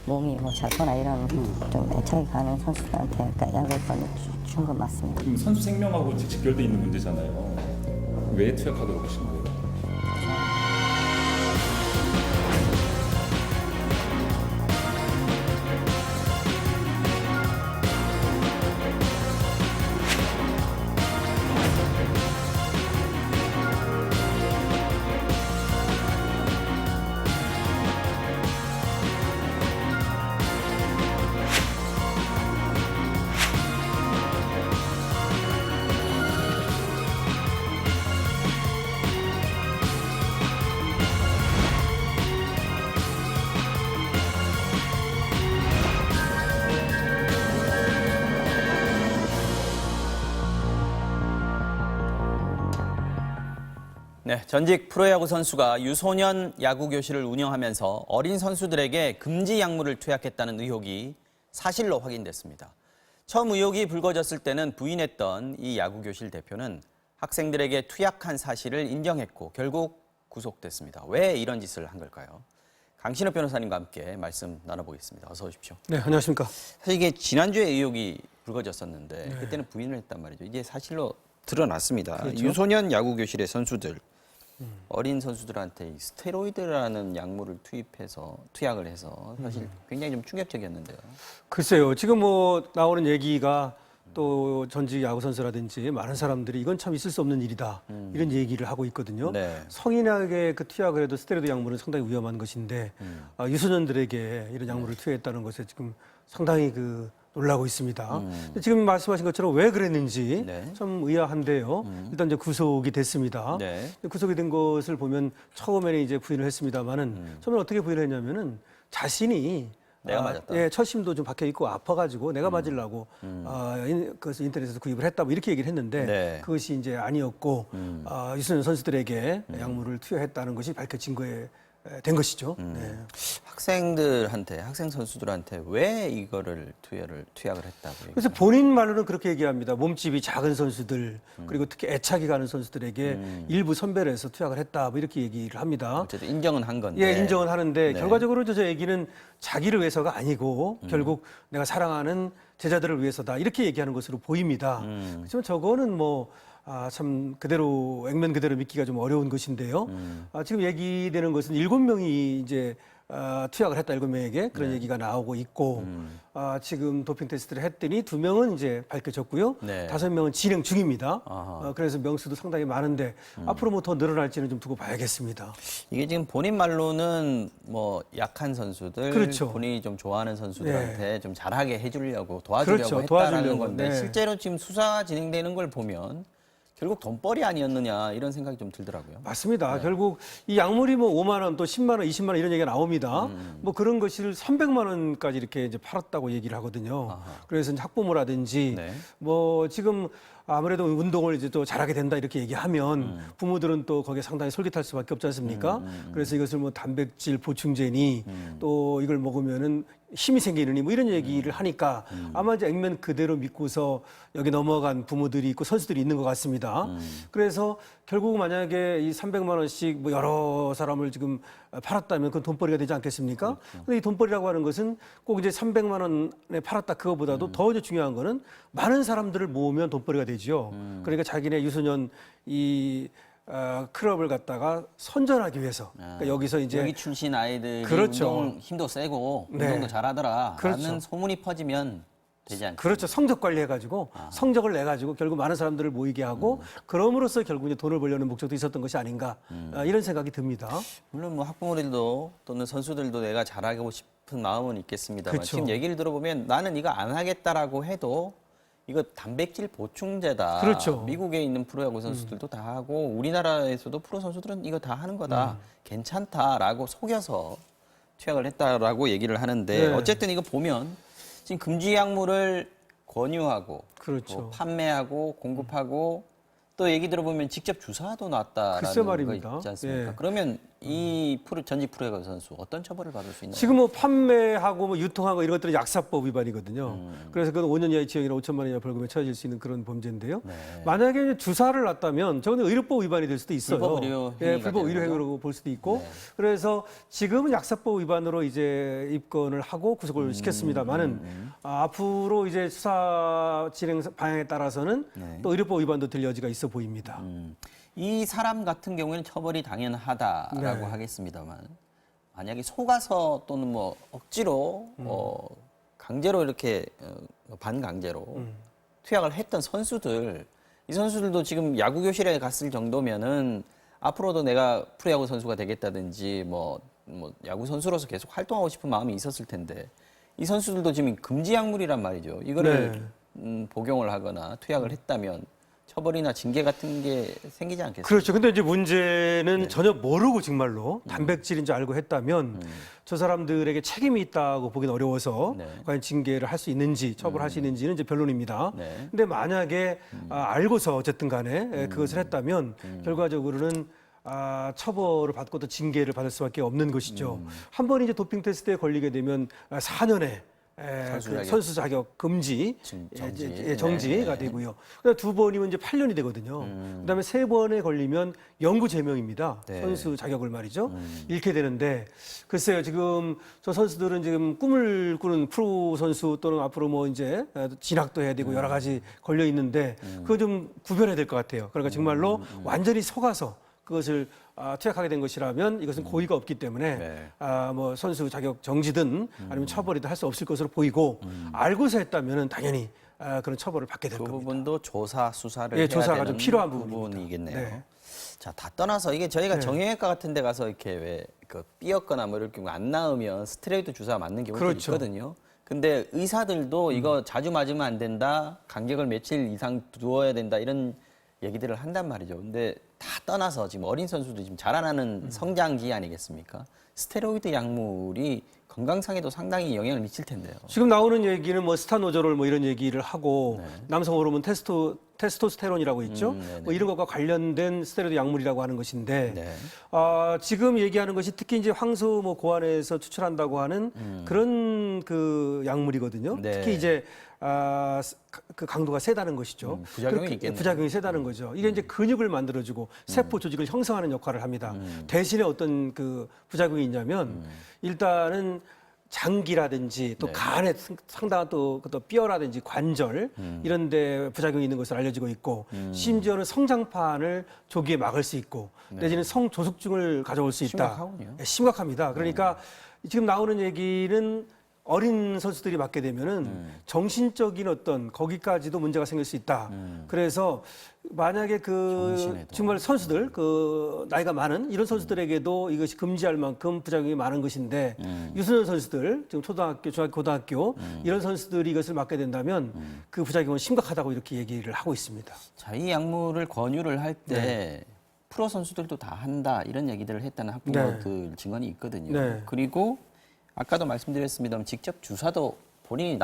몸이 뭐 잦거나 이런 좀 애착이 가는 선수들한테 약을 준 건 맞습니다. 지금 선수 생명하고 직결돼 있는 문제잖아요. 왜 투약하도록 하신 거예요? 네, 전직 프로야구 선수가 유소년 야구 교실을 운영하면서 어린 선수들에게 금지 약물을 투약했다는 의혹이 사실로 확인됐습니다. 처음 의혹이 불거졌을 때는 부인했던 이 야구 교실 대표는 학생들에게 투약한 사실을 인정했고 결국 구속됐습니다. 왜 이런 짓을 한 걸까요? 강신업 변호사님과 함께 말씀 나눠보겠습니다. 어서 오십시오. 네, 안녕하십니까. 사실 이게 지난주에 의혹이 불거졌었는데 그때는 부인을 했단 말이죠. 이제 사실로 드러났습니다. 그렇죠. 유소년 야구 교실의 선수들, 어린 선수들한테 이 스테로이드라는 약물을 투약을 해서 사실 굉장히 좀 충격적이었는데요. 글쎄요, 지금 뭐 나오는 얘기가 또 전직 야구 선수라든지 많은 사람들이 이건 참 있을 수 없는 일이다 이런 얘기를 하고 있거든요. 네. 성인에게 그 투약을 해도 스테로이드 약물은 상당히 위험한 것인데 유소년들에게 이런 약물을 투여했다는 것에 지금 상당히 놀라고 있습니다. 지금 말씀하신 것처럼 왜 그랬는지 네. 좀 의아한데요. 일단 이제 구속이 됐습니다. 네. 구속이 된 것을 보면 처음에는 이제 부인을 했습니다만은 처음에 어떻게 부인을 했냐면은 자신이 내가 맞았다. 예, 철심도 좀 박혀 있고 아파가지고 내가 맞으려고 그것을 인터넷에서 구입을 했다 뭐 이렇게 얘기를 했는데 네. 그것이 이제 아니었고 유소년 선수들에게 약물을 투여했다는 것이 밝혀진 거에 된 것이죠. 네. 학생 선수들한테 왜 이거를 투약을 했다고 그래서 본인 말로는 그렇게 얘기합니다. 몸집이 작은 선수들 그리고 특히 애착이 가는 선수들에게 일부 선별해서 투약을 했다 뭐 이렇게 얘기를 합니다. 어쨌든 인정은 한 건데. 예, 인정은 하는데 네. 결과적으로 저 얘기는 자기를 위해서가 아니고 결국 내가 사랑하는 제자들을 위해서다 이렇게 얘기하는 것으로 보입니다. 그렇지만 저거는 뭐 참 그대로 액면 그대로 믿기가 좀 어려운 것인데요. 지금 얘기되는 것은 7명이 이제 투약을 했다 7명에게 그런 얘기가 나오고 있고 지금 도핑 테스트를 했더니 2명은 이제 밝혀졌고요. 네. 5명은 진행 중입니다. 아하. 그래서 명수도 상당히 많은데 앞으로 뭐 더 늘어날지는 좀 두고 봐야겠습니다. 이게 지금 본인 말로는 뭐 약한 선수들, 그렇죠. 본인이 좀 좋아하는 선수들한테 좀 잘하게 해주려고 도와주려고 그렇죠. 했다라는 도와주려고. 건데 네. 실제로 지금 수사가 진행되는 걸 보면 결국 돈벌이 아니었느냐 이런 생각이 좀 들더라고요. 맞습니다. 결국 이 약물이 뭐 5만 원, 또 10만 원, 20만 원 이런 얘기가 나옵니다. 뭐 그런 것을 300만 원까지 이렇게 이제 팔았다고 얘기를 하거든요. 그래서 이제 학부모라든지 네. 뭐 지금 아무래도 운동을 이제 또 잘하게 된다 이렇게 얘기하면 부모들은 또 거기에 상당히 솔깃할 수밖에 없지 않습니까? 그래서 이것을 뭐 단백질 보충제니 또 이걸 먹으면은 힘이 생기느니 뭐 이런 얘기를 하니까 아마 이제 액면 그대로 믿고서 여기 넘어간 부모들이 있고 선수들이 있는 것 같습니다. 그래서 결국 만약에 이 300만 원씩 뭐 여러 사람을 지금 팔았다면 그건 돈벌이가 되지 않겠습니까? 근데 이 돈벌이라고 하는 것은 꼭 이제 300만 원에 팔았다 그거보다도 더 이제 중요한 거는 많은 사람들을 모으면 돈벌이가 되죠. 그러니까 자기네 유소년 이 클럽을 갖다가 선전하기 위해서 그러니까 여기서 이제 여기 출신 아이들이 그렇죠. 운동 힘도 세고 네. 운동도 잘하더라 그렇죠. 라는 소문이 퍼지면 되지 않겠습니까? 그렇죠. 성적 관리해가지고 성적을 내가지고 결국 많은 사람들을 모이게 하고 그럼으로써 결국 이제 돈을 벌려는 목적도 있었던 것이 아닌가 이런 생각이 듭니다. 물론 뭐 학부모들도 또는 선수들도 내가 잘하고 싶은 마음은 있겠습니다만 그렇죠. 지금 얘기를 들어보면 나는 이거 안 하겠다라고 해도 이거 단백질 보충제다. 그렇죠. 미국에 있는 프로야구 선수들도 다 하고 우리나라에서도 프로 선수들은 이거 다 하는 거다. 괜찮다라고 속여서 투약을 했다라고 얘기를 하는데 네. 어쨌든 이거 보면 지금 금지 약물을 권유하고 그렇죠. 또 판매하고 공급하고 또 얘기 들어보면 직접 주사도 글쎄 놨다라는 거 말입니다. 있지 않습니까? 예. 그러면 이 전직 프로야구 선수 어떤 처벌을 받을 수 있나요? 지금 뭐 판매하고 뭐 유통하고 이런 것들은 약사법 위반이거든요. 그래서 그건 5년 이하의 징역이나 5천만 원 이하 벌금에 처해질 수 있는 그런 범죄인데요. 네. 만약에 이제 주사를 놨다면 저건 의료법 위반이 될 수도 있어요. 불법 의료 예, 행위가 불법 되는 의료 거죠? 행위로 볼 수도 있고. 네. 그래서 지금은 약사법 위반으로 이제 입건을 하고 구속을 시켰습니다만은 앞으로 이제 수사 진행 방향에 따라서는 네. 또 의료법 위반도 될 여지가 있어 보입니다. 이 사람 같은 경우에는 처벌이 당연하다라고 네. 하겠습니다만 만약에 속아서 또는 뭐 억지로 강제로 이렇게 반강제로 투약을 했던 선수들 이 선수들도 지금 야구 교실에 갔을 정도면은 앞으로도 내가 프로야구 선수가 되겠다든지 뭐 야구 선수로서 계속 활동하고 싶은 마음이 있었을 텐데 이 선수들도 지금 금지 약물이란 말이죠. 이거를 복용을 하거나 투약을 했다면 처벌이나 징계 같은 게 생기지 않겠습니까? 그렇죠. 근데 이제 문제는 네. 전혀 모르고 정말로 단백질인 줄 알고 했다면 저 사람들에게 책임이 있다고 보기는 어려워서 네. 과연 징계를 할 수 있는지 처벌할 수 있는지는 이제 변론입니다. 네. 근데 만약에 알고서 어쨌든 간에 그것을 했다면 결과적으로는 처벌을 받고 또 징계를 받을 수밖에 없는 것이죠. 한 번 이제 도핑 테스트에 걸리게 되면 4년에 선수 그 자격. 선수 자격 금지, 정지가 네. 되고요. 그다음 두 번이면 이제 8년이 되거든요. 그다음에 세 번에 걸리면 영구 제명입니다. 네. 선수 자격을 말이죠. 잃게 되는데 글쎄요. 지금 저 선수들은 지금 꿈을 꾸는 프로 선수 또는 앞으로 뭐 이제 진학도 해야 되고 여러 가지 걸려 있는데 그거 좀 구별해야 될 것 같아요. 그러니까 정말로 완전히 속아서 그것을 투약하게 된 것이라면 이것은 고의가 없기 때문에 네. 뭐 선수 자격 정지든 아니면 처벌이든 할 수 없을 것으로 보이고 알고서 했다면은 당연히 그런 처벌을 받게 될 그 겁니다. 부분도 조사 수사를 예, 해야 조사가 되는 좀 필요한 부분입니다. 부분이겠네요. 네. 자, 다 떠나서 이게 저희가 네. 정형외과 같은 데 가서 이렇게 왜 그 삐었거나 뭐 이렇게 안 나으면 스테로이드 주사 맞는 경우도 그렇죠. 있거든요. 근데 의사들도 이거 자주 맞으면 안 된다. 간격을 며칠 이상 두어야 된다. 이런 얘기들을 한단 말이죠. 근데 다 떠나서 지금 어린 선수들이 지금 자라나는 성장기 아니겠습니까? 스테로이드 약물이 건강상에도 상당히 영향을 미칠 텐데요. 지금 나오는 얘기는 뭐 스타노졸 뭐 이런 얘기를 하고 남성 호르몬 테스토스테론이라고 있죠. 네네. 뭐 이런 것과 관련된 스테로이드 약물이라고 하는 것인데 네. 지금 얘기하는 것이 특히 이제 황소 뭐 고안에서 추출한다고 하는 그런 그 약물이거든요. 네. 특히 이제 그 강도가 세다는 것이죠. 부작용이 그렇게 있겠네요. 부작용이 세다는 거죠. 이게 이제 근육을 만들어주고 세포 조직을 형성하는 역할을 합니다. 대신에 어떤 그 부작용이 있냐면 일단은 장기라든지 또 네. 간에 상당한 또 뼈라든지 관절 이런 데 부작용이 있는 것으로 알려지고 있고 심지어는 성장판을 조기에 막을 수 있고 내지는 성조숙증을 가져올 수 있다. 심각하군요. 네, 심각합니다. 그러니까 지금 나오는 얘기는 어린 선수들이 맞게 되면은 정신적인 어떤 거기까지도 문제가 생길 수 있다. 그래서 만약에 그 정신에도. 정말 선수들 그 나이가 많은 이런 선수들에게도 이것이 금지할 만큼 부작용이 많은 것인데 유소년 선수들 지금 초등학교, 중학교, 고등학교 이런 선수들이 이것을 맞게 된다면 그 부작용은 심각하다고 이렇게 얘기를 하고 있습니다. 자, 이 약물을 권유를 할 때 프로 선수들도 다 한다 이런 얘기들을 했다는 학부모들 증언이 있거든요. 네. 그리고 아까도 말씀드렸습니다만 직접 주사도 본인이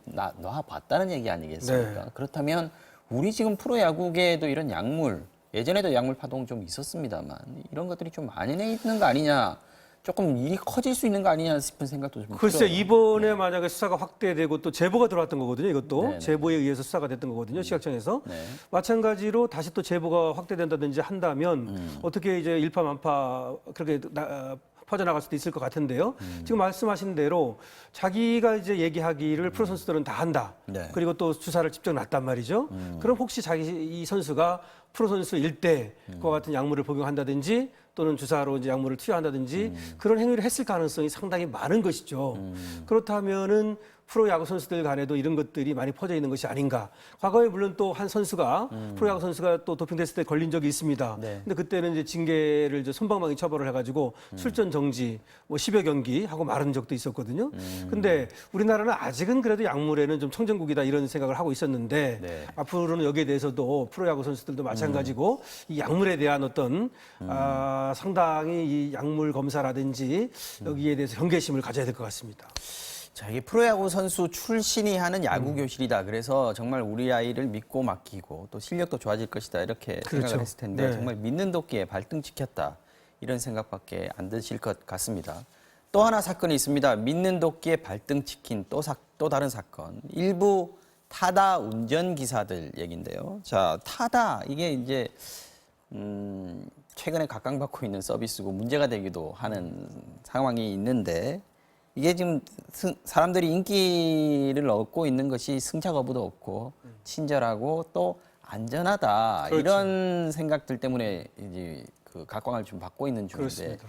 놔봤다는 얘기 아니겠습니까? 네. 그렇다면 우리 지금 프로야구계에도 이런 약물, 예전에도 약물 파동 좀 있었습니다만 이런 것들이 좀 만연해 있는 거 아니냐, 조금 일이 커질 수 있는 거 아니냐 싶은 생각도 좀 글쎄 들어요. 이번에 만약에 수사가 확대되고 또 제보가 들어왔던 거거든요. 이것도 네네. 제보에 의해서 수사가 됐던 거거든요. 시각청에서 네. 마찬가지로 다시 또 제보가 확대된다든지 한다면 어떻게 이제 일파만파 그렇게 퍼져나갈 수도 있을 것 같은데요. 지금 말씀하신 대로 자기가 이제 얘기하기를 프로 선수들은 다 한다. 네. 그리고 또 주사를 직접 놨단 말이죠. 그럼 혹시 이 선수가 프로 선수일 때 그와 같은 약물을 복용한다든지 또는 주사로 이제 약물을 투여한다든지 그런 행위를 했을 가능성이 상당히 많은 것이죠. 그렇다면은 프로야구 선수들 간에도 이런 것들이 많이 퍼져 있는 것이 아닌가. 과거에 물론 또 한 선수가 프로야구 선수가 또 도핑 테스트에 걸린 적이 있습니다. 네. 근데 그때는 이제 징계를 이제 손방망이 처벌을 해가지고 출전 정지 뭐 10여 경기 하고 마른 적도 있었거든요. 근데 우리나라는 아직은 그래도 약물에는 좀 청정국이다 이런 생각을 하고 있었는데 네. 앞으로는 여기에 대해서도 프로야구 선수들도 마찬가지고 이 약물에 대한 어떤 상당히 이 약물 검사라든지 여기에 대해서 경계심을 가져야 될 것 같습니다. 자, 이게 프로야구 선수 출신이 하는 야구 교실이다. 그래서 정말 우리 아이를 믿고 맡기고 또 실력도 좋아질 것이다. 이렇게 그렇죠. 생각을 했을 텐데 네. 정말 믿는 도끼에 발등 찍혔다. 이런 생각밖에 안 드실 것 같습니다. 또 하나 사건이 있습니다. 믿는 도끼에 발등 찍힌 또 다른 사건. 일부 타다 운전기사들 얘기인데요. 자, 타다 이게 이제 최근에 각광받고 있는 서비스고 문제가 되기도 하는 상황이 있는데 이게 지금 사람들이 인기를 얻고 있는 것이 승차 거부도 없고 친절하고 또 안전하다 그렇죠. 이런 생각들 때문에 이제 그 각광을 좀 받고 있는 중인데 그렇습니다.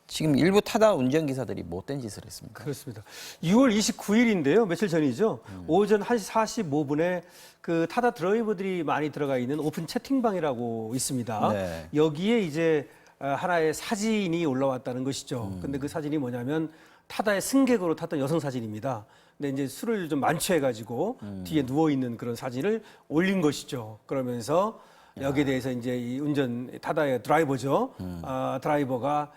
지금 일부 타다 운전기사들이 못된 짓을 했습니다. 그렇습니다. 6월 29일인데요. 며칠 전이죠. 오전 1시 45분에 그 타다 드라이버들이 많이 들어가 있는 오픈 채팅방이라고 있습니다. 네. 여기에 이제 하나의 사진이 올라왔다는 것이죠. 근데 그 사진이 뭐냐면 타다의 승객으로 탔던 여성 사진입니다. 근데 이제 술을 좀 만취해가지고 뒤에 누워있는 그런 사진을 올린 것이죠. 그러면서 여기에 대해서 이제 이 타다의 드라이버죠. 드라이버가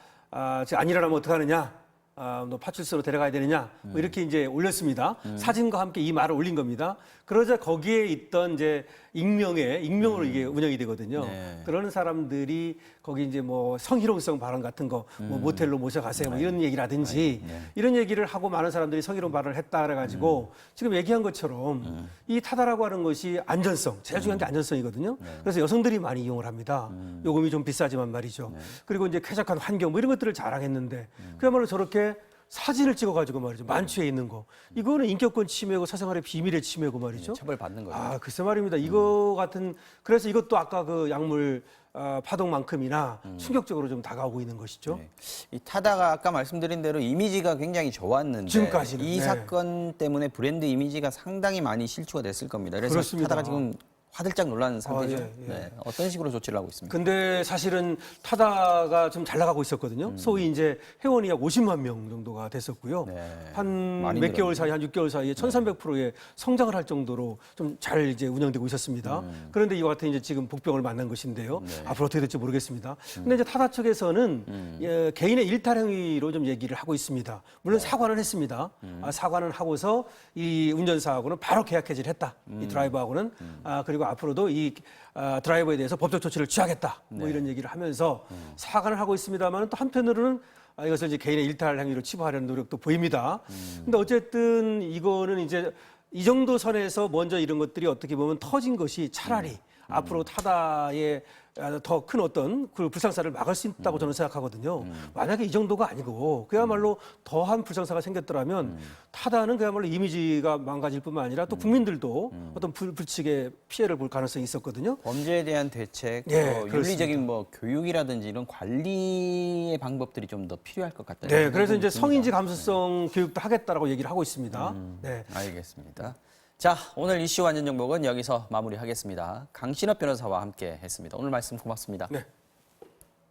지금 안 일어나면 어떡하느냐? 너 파출소로 데려가야 되느냐? 뭐 이렇게 이제 올렸습니다. 사진과 함께 이 말을 올린 겁니다. 그러자 거기에 있던 이제 익명으로 이게 운영이 되거든요. 네. 그러는 사람들이 거기 이제 뭐 성희롱성 발언 같은 거, 뭐 모텔로 모셔가세요, 뭐 이런 얘기라든지 이런 얘기를 하고 많은 사람들이 성희롱 발언을 했다 그래가지고 지금 얘기한 것처럼 이 타다라고 하는 것이 안전성, 제일 중요한 게 안전성이거든요. 그래서 여성들이 많이 이용을 합니다. 요금이 좀 비싸지만 말이죠. 그리고 이제 쾌적한 환경 뭐 이런 것들을 자랑했는데 그야말로 저렇게 사진을 찍어가지고 말이죠. 만취해 있는 거. 이거는 인격권 침해고 사생활의 비밀의 침해고 말이죠. 처벌받는 거죠. 아, 글쎄 말입니다. 이거 같은, 그래서 이것도 아까 그 약물 파동만큼이나 충격적으로 좀 다가오고 있는 것이죠. 네. 이 타다가 아까 말씀드린 대로 이미지가 굉장히 좋았는데 지금까지는, 이 네. 사건 때문에 브랜드 이미지가 상당히 많이 실추가 됐을 겁니다. 그래서 그렇습니다. 타다가 지금 화들짝 놀라는 상태죠. 예, 예. 네. 어떤 식으로 조치를 하고 있습니까? 근데 사실은 타다가 좀 잘 나가고 있었거든요. 소위 이제 회원이 약 50만 명 정도가 됐었고요. 네. 한 많이 몇 개월 늘었네요. 사이, 한 6개월 사이에 1300%의 성장을 할 정도로 좀 잘 이제 운영되고 있었습니다. 그런데 이와 같은 이제 지금 복병을 만난 것인데요. 앞으로 어떻게 될지 모르겠습니다. 근데 이제 타다 측에서는 예, 개인의 일탈 행위로 좀 얘기를 하고 있습니다. 물론 사과는 했습니다. 사과는 하고서 이 운전사하고는 바로 계약 해지를 했다. 이 드라이버하고는 그리고 앞으로도 이 드라이버에 대해서 법적 조치를 취하겠다. 뭐 이런 얘기를 하면서 사과를 하고 있습니다만 또 한편으로는 이것을 이제 개인의 일탈 행위로 치부하려는 노력도 보입니다. 근데 어쨌든 이거는 이제 이 정도 선에서 먼저 이런 것들이 어떻게 보면 터진 것이 차라리 앞으로 타다의 더 큰 어떤 그 불상사를 막을 수 있다고 저는 생각하거든요. 만약에 이 정도가 아니고 그야말로 더한 불상사가 생겼더라면 타다는 그야말로 이미지가 망가질 뿐만 아니라 또 국민들도 어떤 불측의 피해를 볼 가능성이 있었거든요. 범죄에 대한 대책, 예, 또 그렇습니다. 윤리적인 뭐 교육이라든지 이런 관리의 방법들이 좀 더 필요할 것 같다는 네, 생각이 그래서 이제 듭니다. 성인지 감수성 교육도 하겠다라고 얘기를 하고 있습니다. 네. 알겠습니다. 자, 오늘 이슈 완전 정복은 여기서 마무리하겠습니다. 강신업 변호사와 함께 했습니다. 오늘 말씀 고맙습니다. 네.